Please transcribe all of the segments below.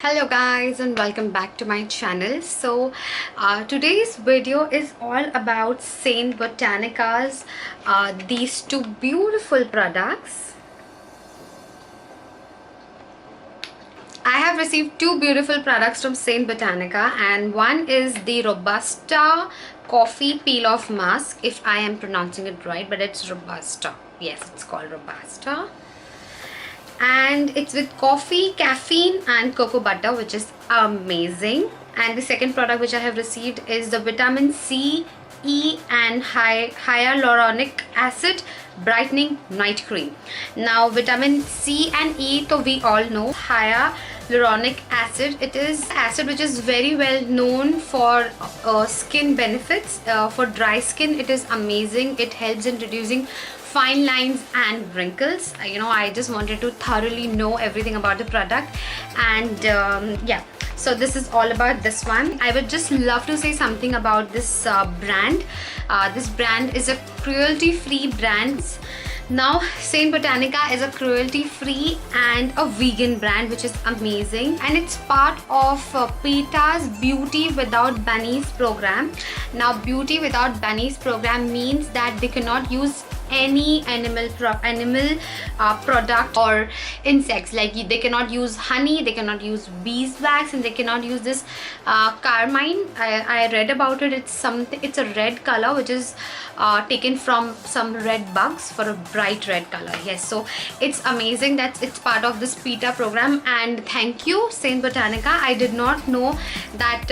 Hello guys and welcome back to my channel. Today's video is all about Saint Botanica's these two beautiful products. I have received two beautiful products from Saint Botanica, and one is the Robusta coffee peel off mask, if I am pronouncing it right, but it's Robusta. Yes, it's called Robusta, and it's with coffee, caffeine and cocoa butter, which is amazing. And the second product which I have received is the vitamin C, E and hyaluronic acid brightening night cream. Now vitamin C and E, so we all know. Hyaluronic acid, it is acid which is very well known for skin benefits. For dry skin it is amazing. It helps in reducing fine lines and wrinkles. I just wanted to thoroughly know everything about the product, and yeah, so this is all about this one. I would just love to say something about this brand. This brand is a cruelty free brand. Now Saint Botanica is a cruelty free and a vegan brand, which is amazing, and it's part of PETA's Beauty Without Bunnies program. Now Beauty Without Bunnies program means that they cannot use any animal product or insects. Like they cannot use honey, they cannot use beeswax, and they cannot use this carmine. I read about it. It's a red color which is taken from some red bugs for a bright red color. Yes, so it's amazing that it's part of this PETA program, and thank you Saint Botanica. I did not know that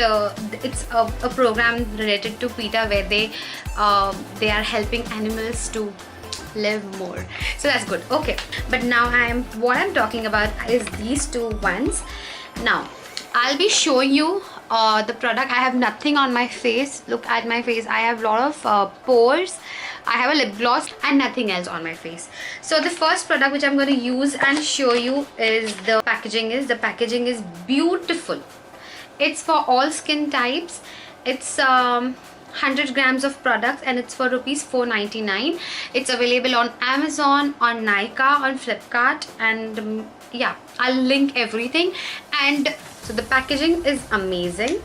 it's a program related to PETA where they are helping animals to live more, so that's good. Okay, but now what I'm talking about is these two ones. Now I'll be showing you the product. I have nothing on my face. Look at my face. I have a lot of pores. I have a lip gloss and nothing else on my face. So the first product which I'm going to use and show you is the packaging is beautiful. It's for all skin types. It's 100 grams of products, and it's for rupees 4.99. It's available on Amazon, on Nykaa, on Flipkart, and yeah, I'll link everything. And so the packaging is amazing.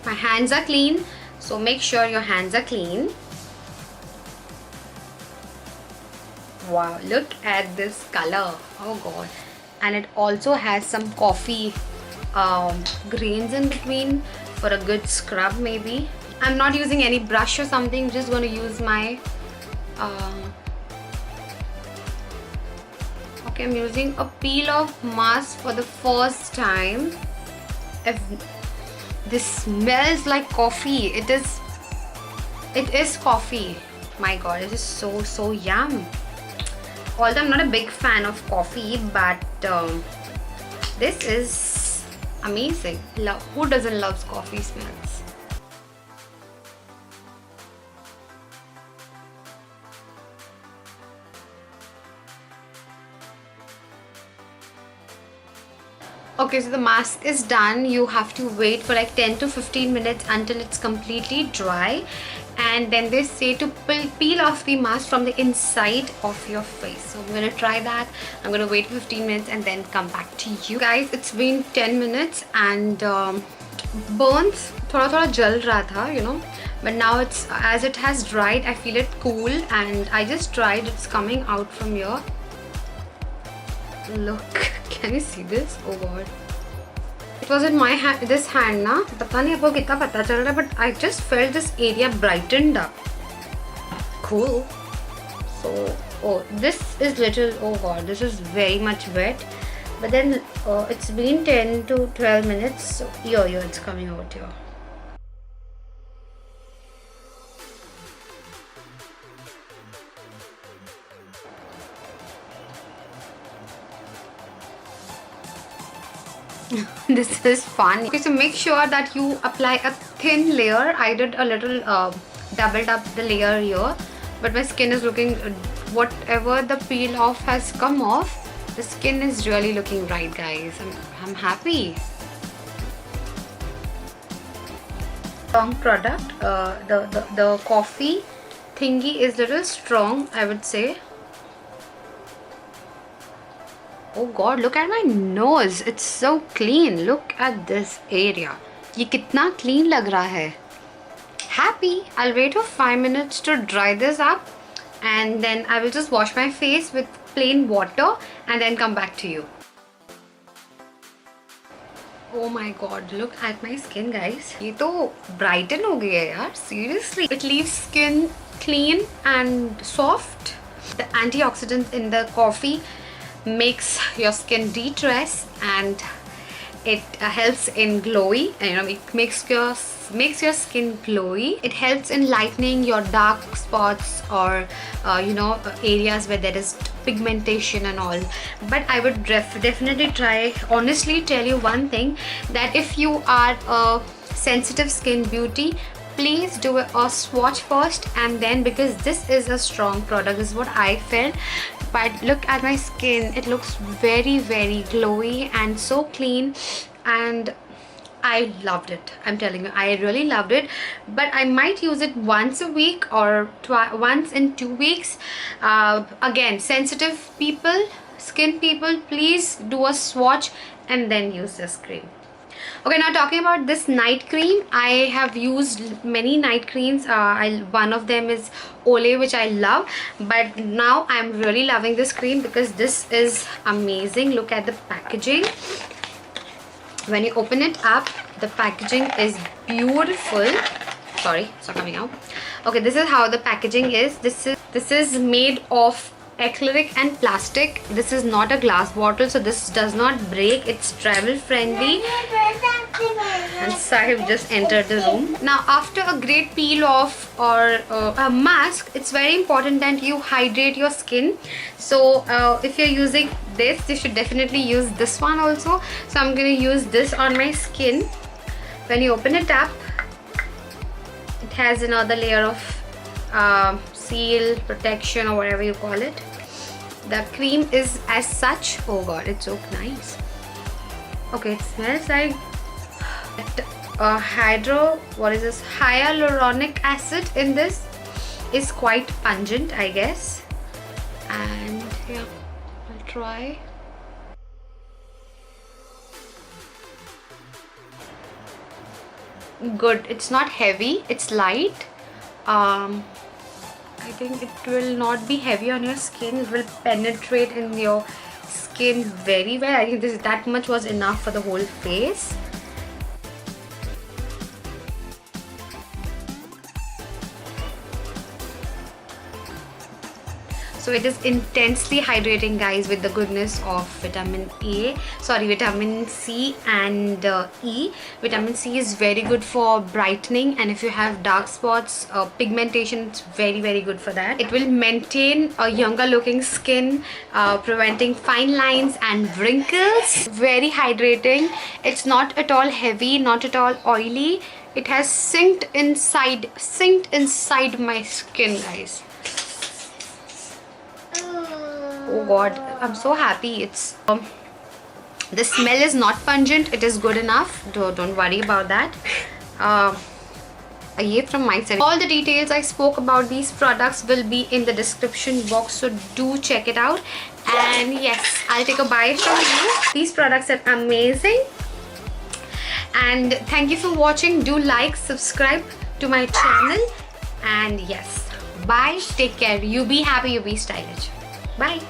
My hands are clean, so make sure your hands are clean. Wow, look at this color. Oh god. And it also has some coffee grains in between for a good scrub. Maybe I'm not using any brush or something. I'm just going to use my okay, I'm using a peel off mask for the first time. This smells like coffee. It is coffee. My god, it is so yum. Although I'm not a big fan of coffee, but this is amazing. Who doesn't love coffee smells? Okay, so the mask is done. You have to wait for like 10 to 15 minutes until it's completely dry, and then they say to peel off the mask from the inside of your face. So I'm gonna try that. I'm gonna wait 15 minutes and then come back to you guys. It's been 10 minutes and burns thoda jal raha tha, but now it's, as it has dried, I feel it cool, and I just tried. It's coming out from here. Look, can you see this? Oh god, it was in my hand, this hand na, pata nahi aapko kitna pata chal raha, but I just felt this area brightened up. Cool. So this is little, oh god, this is very much wet, but then it's been 10 to 12 minutes, so here it's coming out here. This is fun. Okay, so make sure that you apply a thin layer. I did a little doubled up the layer here, but my skin is looking, whatever the peel off has come off, the skin is really looking bright, guys. I'm happy. Strong product. The coffee thingy is little strong, I would say. Oh god, look at my nose. It's so clean. Look at this area. ये कितना clean लग रहा है. Happy. I'll wait for 5 minutes to dry this up, and then I will just wash my face with plain water and then come back to you. Oh my god, look at my skin, guys. ये तो brighten हो गई है यार. Seriously. It leaves skin clean and soft. The antioxidants in the coffee makes your skin de-stress, and it helps in glowy, it makes your skin glowy. It helps in lightening your dark spots or areas where there is pigmentation and all. But I would definitely try, honestly tell you one thing, that if you are a sensitive skin beauty, please do a swatch first and then, because this is a strong product, this is what I felt. But look at my skin, it looks very glowy and so clean, and I loved it. I'm telling you, I really loved it. But I might use it once a week or once in 2 weeks. Again, sensitive people, skin people, please do a swatch and then use this cream. Okay, now talking about this night cream, I have used many night creams. One of them is Olay, which I love, but now I'm really loving this cream because this is amazing. Look at the packaging. When you open it up, the packaging is beautiful. Sorry, it's not coming out. Okay, this is how the packaging is. This is made of acrylic and plastic. This is not a glass bottle, so this does not break. It's travel friendly. And Sahib just entered the room. Now, after a great peel off or a mask, it's very important that you hydrate your skin. So if you're using this, you should definitely use this one also. So I'm going to use this on my skin. When you open it up, it has another layer of seal protection or whatever you call it. The cream is as such. Oh god, it's so nice. Okay, it smells like hyaluronic acid in this is quite pungent, I guess. And yeah, I'll try. Good. It's not heavy, it's light. I think it will not be heavy on your skin. It will penetrate in your skin very well. I think that much was enough for the whole face. So it is intensely hydrating, guys, with the goodness of vitamin C and E. Vitamin C is very good for brightening, and if you have dark spots, pigmentation, it's very good for that. It will maintain a younger looking skin, preventing fine lines and wrinkles. Very hydrating. It's not at all heavy, not at all oily. It has sinked inside my skin, guys. Oh god, I'm so happy. It's the smell is not pungent, it is good enough. Don't worry about that. From my side, all the details I spoke about these products will be in the description box, so do check it out. And yes, I'll take a bite from you. These products are amazing, and thank you for watching. Do like, subscribe to my channel, and yes, bye, take care, you be happy, you be stylish. Bye.